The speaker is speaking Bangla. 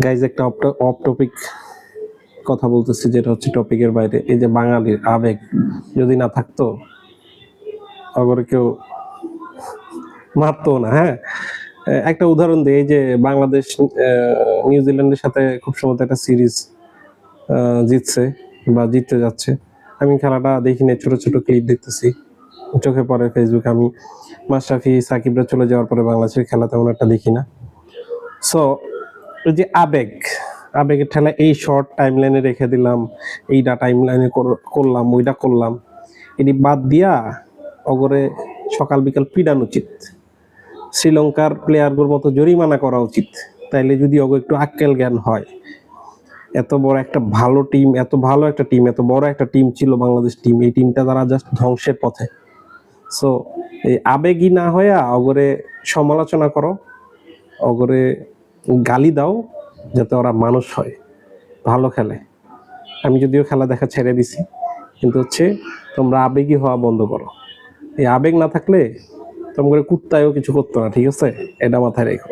গাইজ একটা অফ টপিক কথা বলতেছি, যেটা হচ্ছে টপিকের বাইরে। এই যে বাঙালির আবেগ যদি না থাকতো, অগরে কেউ মারতো না। হ্যাঁ, একটা উদাহরণ দিই। এই যে বাংলাদেশ নিউজিল্যান্ডের সাথে খুব সম্ভবত একটা সিরিজ জিতছে বা জিততে যাচ্ছে। আমি খেলাটা দেখি না, ছোট ছোট ক্লিপ দেখতেছি, চোখে পড়ে ফেসবুকে। আমি মাশরাফি সাকিবরা চলে যাওয়ার পরে বাংলাদেশের খেলা তেমন একটা দেখি না। সো ওই যে আবেগের ঠেলা এই শর্ট টাইম লাইনে রেখে দিলাম, এইটা টাইম লাইনে করলাম, ওইটা করলাম, এটি বাদ দিয়া অগরে সকাল বিকাল পিডান উচিত। শ্রীলঙ্কার প্লেয়ারগুলোর মতো জরিমানা করা উচিত, তাইলে যদি অগ একটু আক্কেল জ্ঞান হয়। এত বড় একটা ভালো টিম, এত ভালো একটা টিম, এত বড় একটা টিম ছিল বাংলাদেশ টিম, এই টিমটা তারা জাস্ট ধ্বংসের পথে। সো এই আবেগী না হয়ে অগরে সমালোচনা করো, অগরে গালি দাও, যাতে ওরা মানুষ হয়, ভালো খেলে। আমি যদিও খেলা দেখা ছেড়ে দিছি, কিন্তু হচ্ছে তোমরা আবেগী হওয়া বন্ধ করো। এই আবেগ না থাকলে তোমরা কুত্তায়ও কিছু করতো না, ঠিক আছে? এটা মাথায় রেখো।